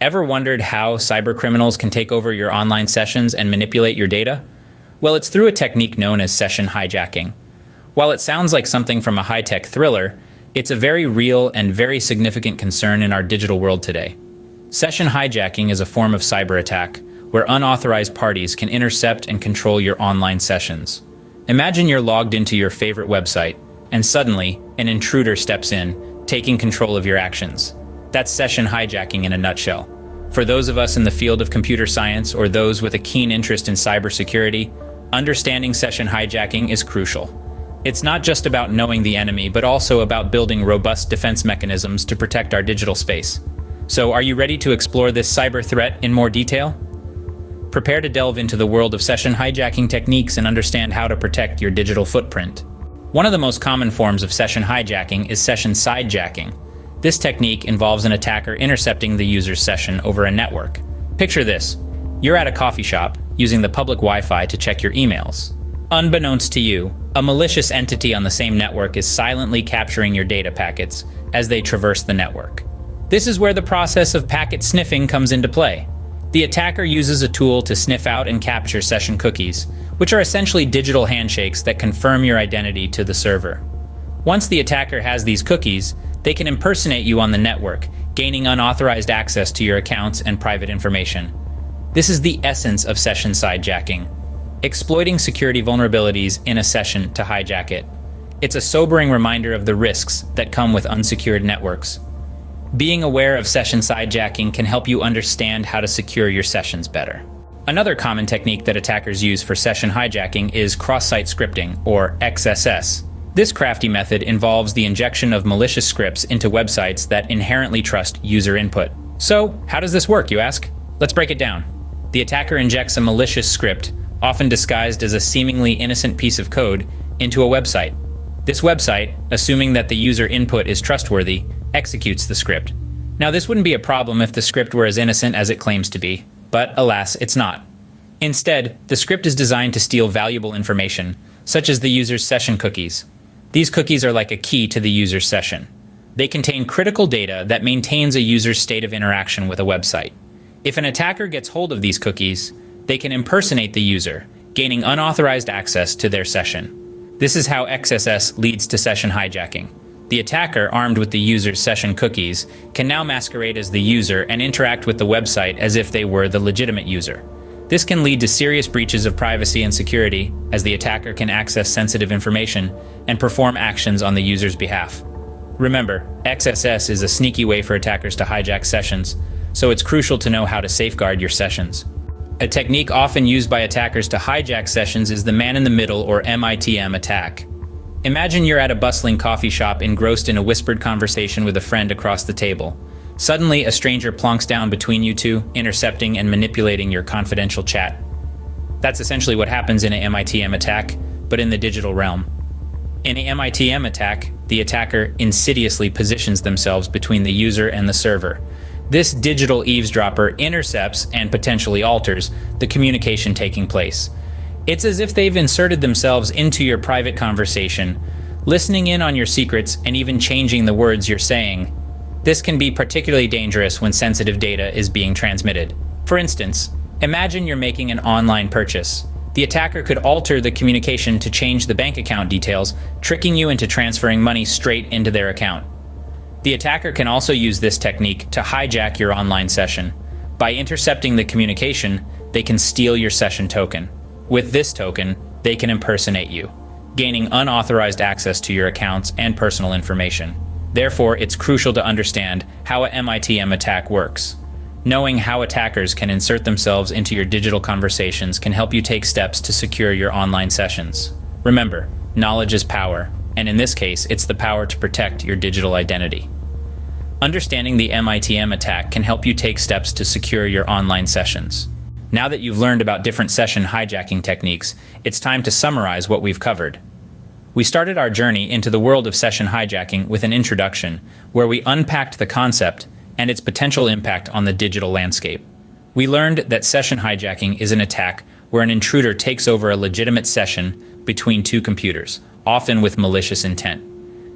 Ever wondered how cybercriminals can take over your online sessions and manipulate your data? Well, it's through a technique known as session hijacking. While it sounds like something from a high-tech thriller, it's a very real and very significant concern in our digital world today. Session hijacking is a form of cyber attack where unauthorized parties can intercept and control your online sessions. Imagine you're logged into your favorite website, and suddenly, an intruder steps in, taking control of your actions. That's session hijacking in a nutshell. For those of us in the field of computer science or those with a keen interest in cybersecurity, understanding session hijacking is crucial. It's not just about knowing the enemy, but also about building robust defense mechanisms to protect our digital space. So, are you ready to explore this cyber threat in more detail? Prepare to delve into the world of session hijacking techniques and understand how to protect your digital footprint. One of the most common forms of session hijacking is session sidejacking. This technique involves an attacker intercepting the user's session over a network. Picture this. You're at a coffee shop, using the public Wi-Fi to check your emails. Unbeknownst to you, a malicious entity on the same network is silently capturing your data packets as they traverse the network. This is where the process of packet sniffing comes into play. The attacker uses a tool to sniff out and capture session cookies, which are essentially digital handshakes that confirm your identity to the server. Once the attacker has these cookies, they can impersonate you on the network, gaining unauthorized access to your accounts and private information. This is the essence of session sidejacking, exploiting security vulnerabilities in a session to hijack it. It's a sobering reminder of the risks that come with unsecured networks. Being aware of session sidejacking can help you understand how to secure your sessions better. Another common technique that attackers use for session hijacking is cross-site scripting, or XSS. This crafty method involves the injection of malicious scripts into websites that inherently trust user input. So, how does this work, you ask? Let's break it down. The attacker injects a malicious script, often disguised as a seemingly innocent piece of code, into a website. This website, assuming that the user input is trustworthy, executes the script. Now, this wouldn't be a problem if the script were as innocent as it claims to be, but alas, it's not. Instead, the script is designed to steal valuable information, such as the user's session cookies. These cookies are like a key to the user's session. They contain critical data that maintains a user's state of interaction with a website. If an attacker gets hold of these cookies, they can impersonate the user, gaining unauthorized access to their session. This is how XSS leads to session hijacking. The attacker, armed with the user's session cookies, can now masquerade as the user and interact with the website as if they were the legitimate user. This can lead to serious breaches of privacy and security, as the attacker can access sensitive information and perform actions on the user's behalf. Remember, XSS is a sneaky way for attackers to hijack sessions, so it's crucial to know how to safeguard your sessions. A technique often used by attackers to hijack sessions is the man-in-the-middle, or MITM, attack. Imagine you're at a bustling coffee shop engrossed in a whispered conversation with a friend across the table. Suddenly, a stranger plonks down between you two, intercepting and manipulating your confidential chat. That's essentially what happens in an MITM attack, but in the digital realm. In a MITM attack, the attacker insidiously positions themselves between the user and the server. This digital eavesdropper intercepts and potentially alters the communication taking place. It's as if they've inserted themselves into your private conversation, listening in on your secrets and even changing the words you're saying. This can be particularly dangerous when sensitive data is being transmitted. For instance, imagine you're making an online purchase. The attacker could alter the communication to change the bank account details, tricking you into transferring money straight into their account. The attacker can also use this technique to hijack your online session. By intercepting the communication, they can steal your session token. With this token, they can impersonate you, gaining unauthorized access to your accounts and personal information. Therefore, it's crucial to understand how a MITM attack works. Knowing how attackers can insert themselves into your digital conversations can help you take steps to secure your online sessions. Remember, knowledge is power, and in this case, it's the power to protect your digital identity. Understanding the MITM attack can help you take steps to secure your online sessions. Now that you've learned about different session hijacking techniques, it's time to summarize what we've covered. We started our journey into the world of session hijacking with an introduction, where we unpacked the concept and its potential impact on the digital landscape. We learned that session hijacking is an attack where an intruder takes over a legitimate session between two computers, often with malicious intent.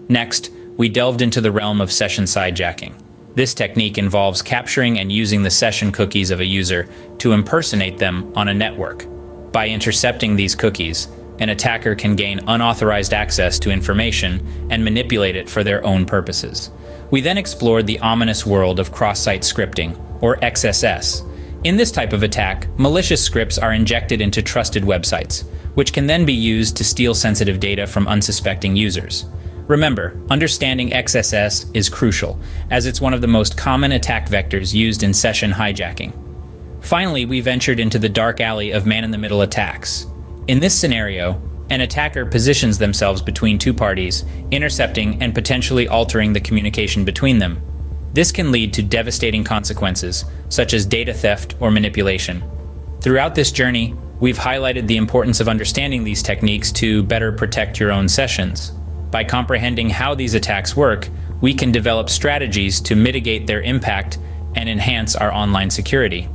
Next, we delved into the realm of session sidejacking. This technique involves capturing and using the session cookies of a user to impersonate them on a network. By intercepting these cookies, an attacker can gain unauthorized access to information and manipulate it for their own purposes. We then explored the ominous world of cross-site scripting, or XSS. In this type of attack, malicious scripts are injected into trusted websites, which can then be used to steal sensitive data from unsuspecting users. Remember, understanding XSS is crucial, as it's one of the most common attack vectors used in session hijacking. Finally, we ventured into the dark alley of man-in-the-middle attacks. In this scenario, an attacker positions themselves between two parties, intercepting and potentially altering the communication between them. This can lead to devastating consequences, such as data theft or manipulation. Throughout this journey, we've highlighted the importance of understanding these techniques to better protect your own sessions. By comprehending how these attacks work, we can develop strategies to mitigate their impact and enhance our online security.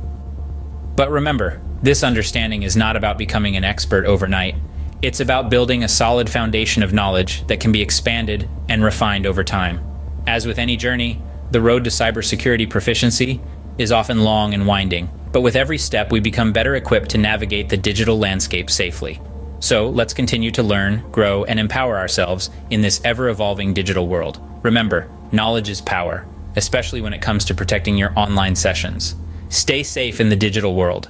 But remember, this understanding is not about becoming an expert overnight. It's about building a solid foundation of knowledge that can be expanded and refined over time. As with any journey, the road to cybersecurity proficiency is often long and winding, but with every step we become better equipped to navigate the digital landscape safely. So let's continue to learn, grow, and empower ourselves in this ever-evolving digital world. Remember, knowledge is power, especially when it comes to protecting your online sessions. Stay safe in the digital world,